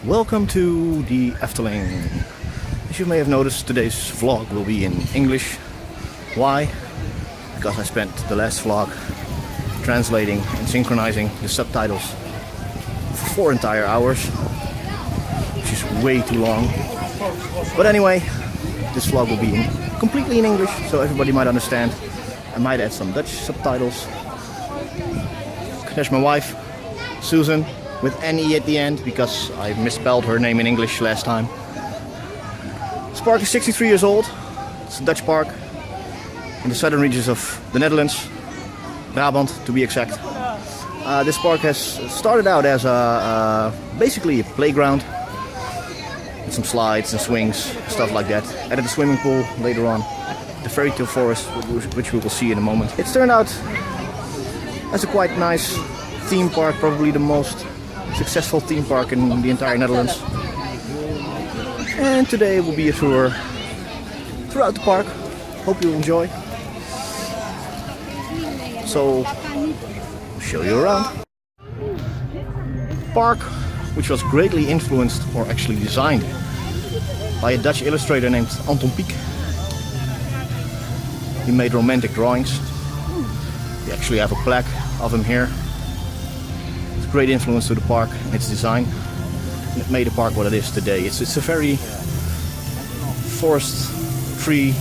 Welcome to the Efteling. As you may have noticed, today's vlog will be in English. Why? Because I spent the last vlog translating and synchronizing the subtitles for 4 entire hours, which is way too long. But anyway, this vlog will be completely in English, so everybody might understand. I might add some Dutch subtitles. There's my wife, Susan, with N-E at the end, because I misspelled her name in English last time. This park is 63 years old. It's a Dutch park in the southern regions of the Netherlands, Brabant to be exact. This park has started out as basically a playground with some slides and swings, stuff like that. Added a swimming pool later on, the fairytale forest, which we will see in a moment. It's turned out as a quite nice theme park, probably the most successful theme park in the entire Netherlands. And today will be a tour throughout the park. Hope you enjoy. So, I'll show you around. Park, which was greatly influenced, or actually designed, by a Dutch illustrator named Anton Pieck. He made romantic drawings. We actually have a plaque of him here. Great influence to the park and its design, and it made the park what it is today. It's a very forest, tree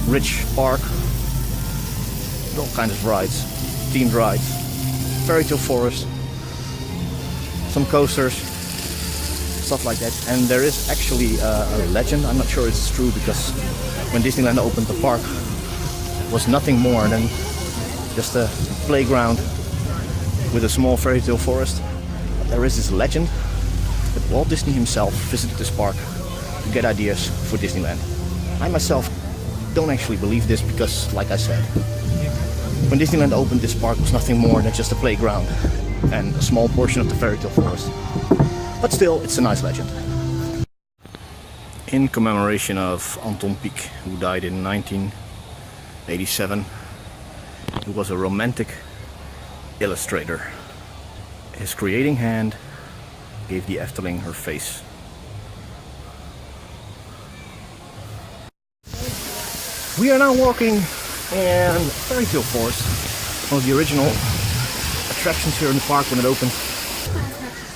rich park with all kinds of rides, themed rides, fairytale forest, some coasters, stuff like that. And there is actually a legend. I'm not sure it's true, because when Disneyland opened, the park was nothing more than just a playground with a small fairytale forest. There is this legend that Walt Disney himself visited this park to get ideas for Disneyland. I myself don't actually believe this, because, like I said, when Disneyland opened, this park was nothing more than just a playground and a small portion of the fairytale forest. But still, it's a nice legend. In commemoration of Anton Pieck, who died in 1987, he was a romantic illustrator. His creating hand gave the Efteling her face. We are now walking in Fairytale Forest, one of the original attractions here in the park when it opened.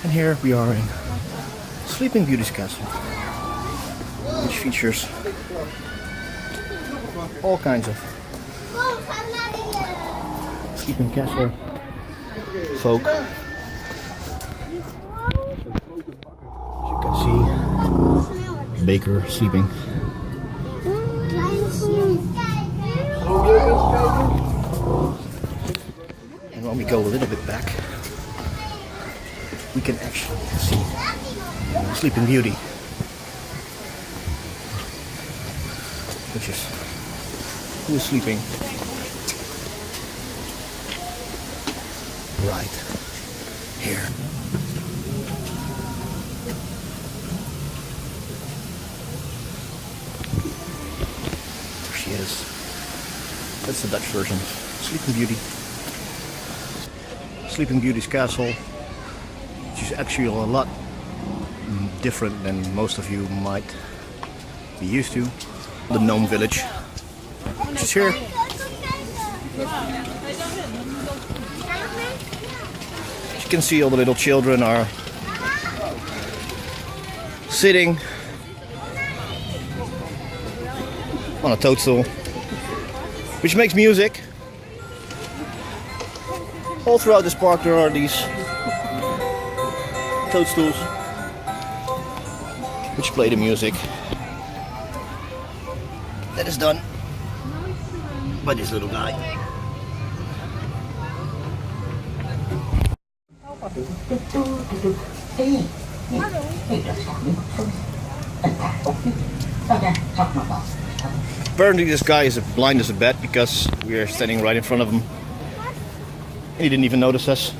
And here we are in Sleeping Beauty's castle, which features all kinds of sleeping castle folk. As you can see, baker sleeping. And when we go a little bit back, we can actually see Sleeping Beauty, which is who is sleeping right here. There she is. That's the Dutch version of Sleeping Beauty. Sleeping Beauty's castle, which is actually a lot different than most of you might be used to. The Gnome Village, which is here. As you can see, all the little children are sitting on a toadstool, which makes music. All throughout this park there are these toadstools which play the music that is done by this little guy. Apparently this guy is as blind as a bat, because we are standing right in front of him and he didn't even notice us.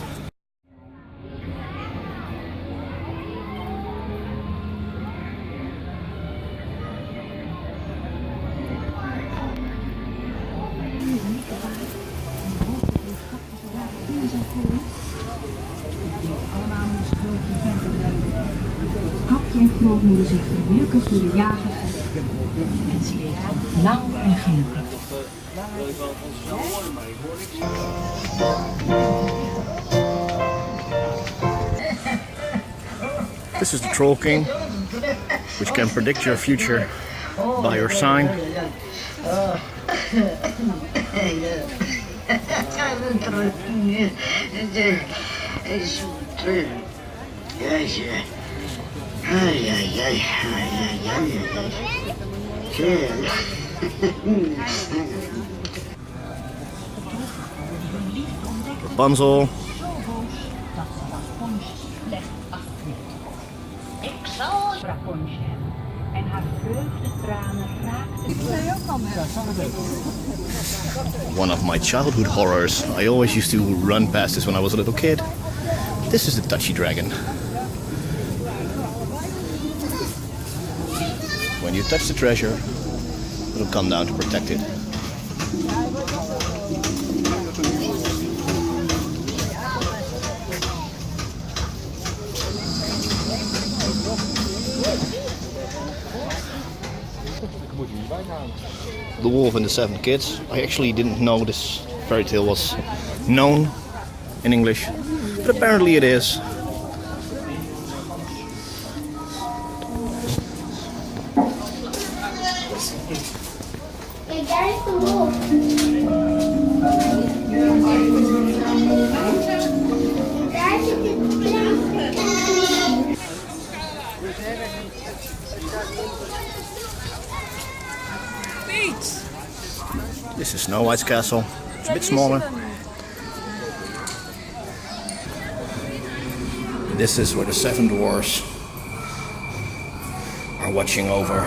grootmoeder zich verwierken voor de jager. En ze leeft lang en gelukkig. This is the Troll King, which can predict your future by your sign. Rapunzel. En haar vreugdetranen raakten. One of my childhood horrors. I always used to run past this when I was a little kid. This is the touchy dragon. When you touch the treasure, it'll come down to protect it. The Wolf and the Seven Kids. I actually didn't know this fairy tale was known in English, but apparently it is. This is Snow White's castle. It's a bit smaller. This is where the seven dwarfs are watching over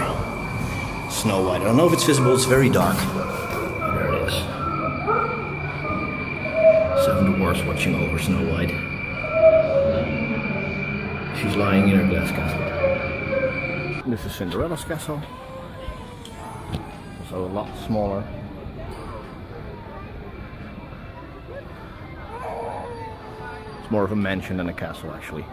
Snow White. I don't know if it's visible, it's very dark. There it is. Seven dwarfs watching over Snow White. She's lying in her glass castle. This is Cinderella's castle. Also a lot smaller. It's more of a mansion than a castle, actually.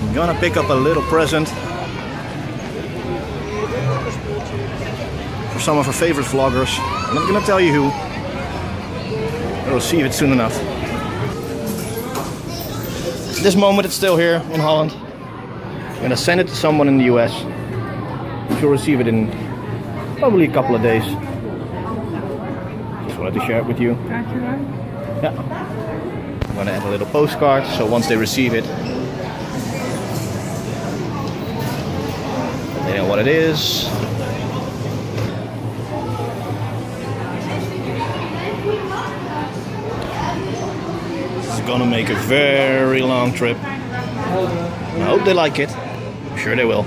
I'm gonna pick up a little present for some of our favorite vloggers. I'm not gonna tell you who. We'll see it soon enough. At this moment it's still here in Holland. I'm gonna send it to someone in the US. She'll receive it in probably a couple of days. Just wanted to share it with you. Yeah. I'm gonna add a little postcard so once they receive it, they know what it is. This is gonna make a very long trip. I hope they like it. I'm sure they will.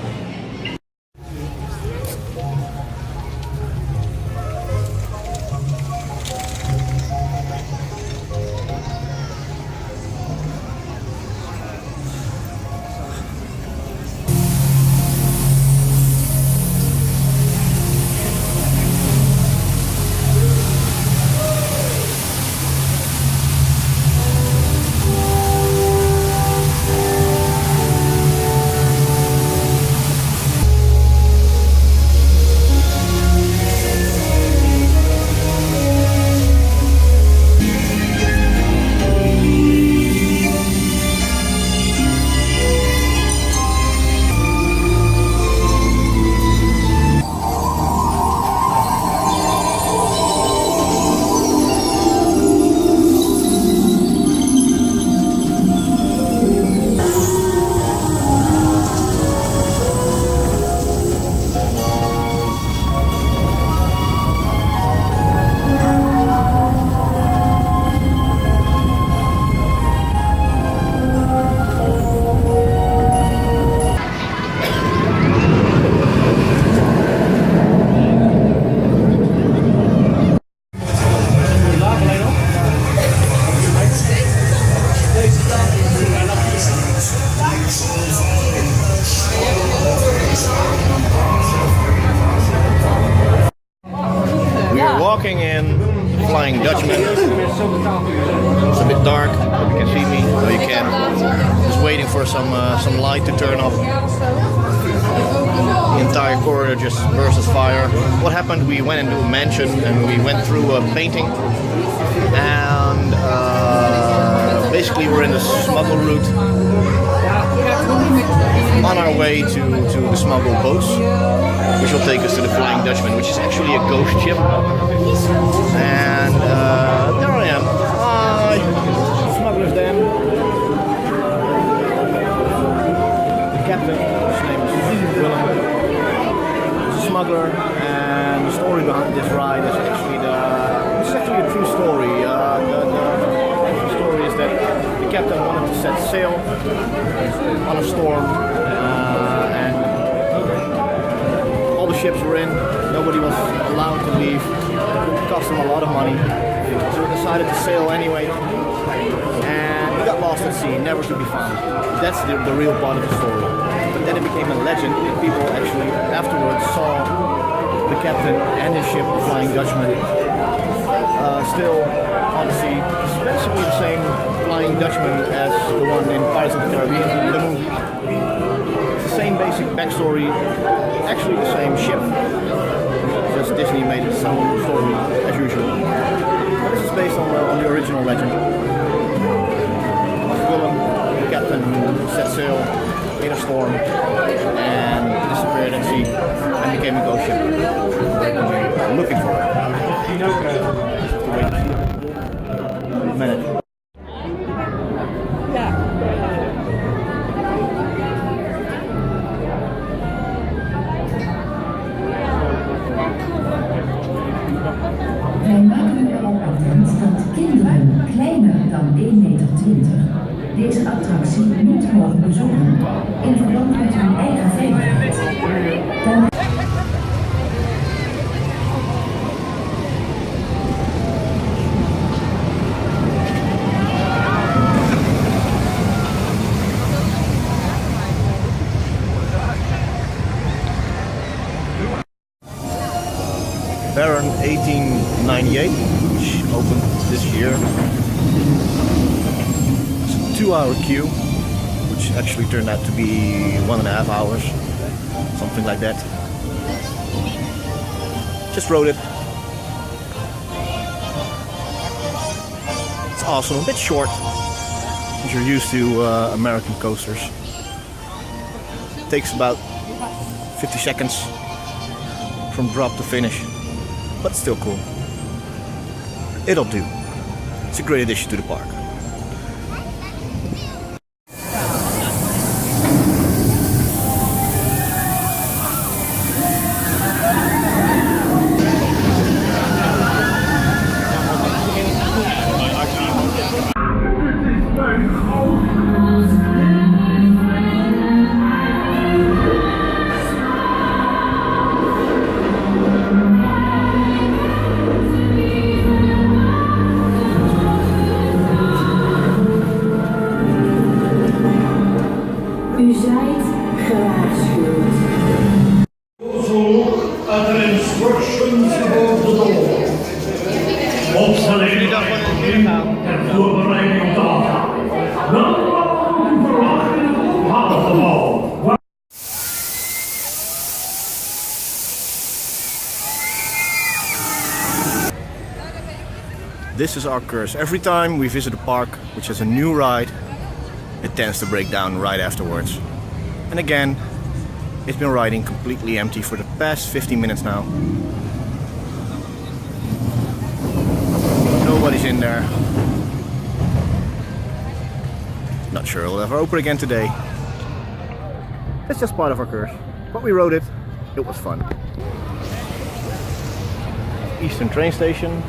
Dutchman. It's a bit dark. Hope you can see me. No, you can. Just waiting for some light to turn off. The entire corridor just burst with fire. What happened? We went into a mansion and we went through a painting, and basically we're in the smuggle route on our way to the smuggle boats, which will take us to the Flying Dutchman, which is actually a ghost ship. And there I am. Hi, Smuggler's Dam. The captain, his name is Willem, is a smuggler, and the story behind this ride is actually a true story. The story is that the captain wanted to set sail on a storm, and all the ships were in. Nobody was allowed to leave. It cost him a lot of money, so he decided to sail anyway. And he got lost at sea, never to be found. That's the real part of the story. But then it became a legend, and people actually afterwards saw the captain and his ship, the Flying Dutchman, still on the sea. It's basically the same Flying Dutchman as the one in Pirates of the Caribbean, the movie. It's the same basic backstory, actually the same ship. Just Disney made its own story as usual. But this is based on the original legend. Willem, the captain, set sail in a storm and disappeared at sea and became a ghost ship. We're looking for it. A minute. Wij maken u erop attent dat kinderen kleiner dan 1,20 meter deze attractie niet mogen bezoeken in verband met hun eigen veiligheid. Baron 1898, which opened this year. It's a 2-hour queue, which actually turned out to be 1.5 hours, something like that. Just rode it. It's awesome, a bit short, as you're used to American coasters. It takes about 50 seconds from drop to finish. But still cool. It'll do. It's a great addition to the park. U zijt gewaarschuwd. At the instructions above the door. Opstelling en voorbereiding data. Welkom verwachting half de bal. This is our curse. Every time we visit a park which has a new ride, it tends to break down right afterwards. And again, it's been riding completely empty for the past 15 minutes now. Nobody's in there. Not sure it'll ever open again today. It's just part of our curse. But we rode it. It was fun. Eastern train station.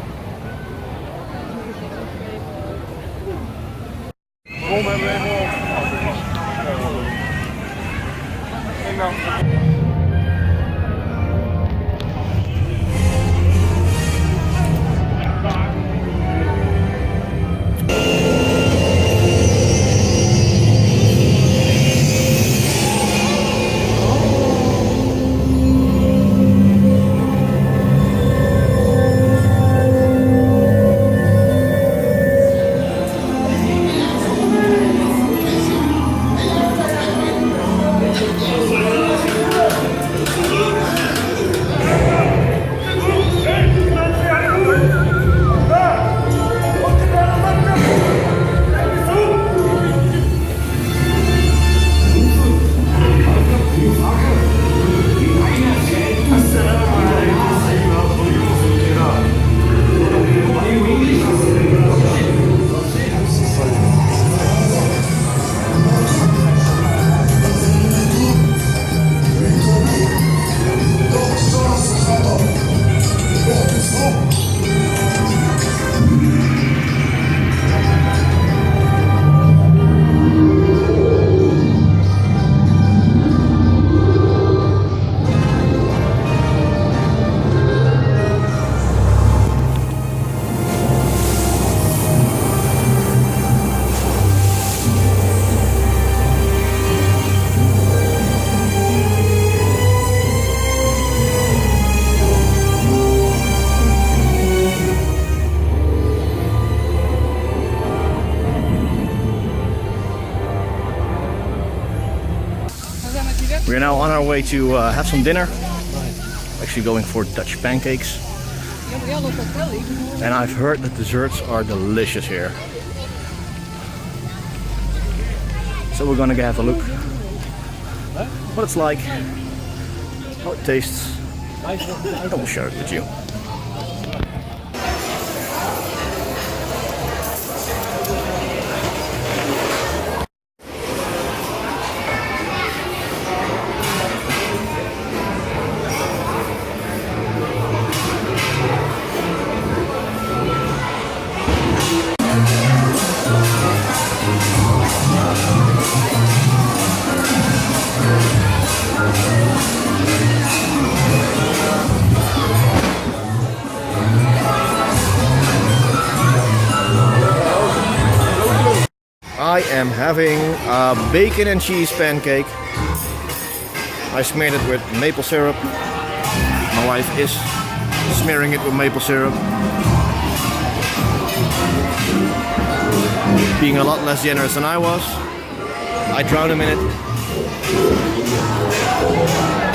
We're now on our way to have some dinner. Actually going for Dutch pancakes. And I've heard that desserts are delicious here. So we're gonna have a look what it's like, how it tastes. I will share it with you. I am having a bacon and cheese pancake. I smeared it with maple syrup. My wife is smearing it with maple syrup. Being a lot less generous than I was. I drowned him in it.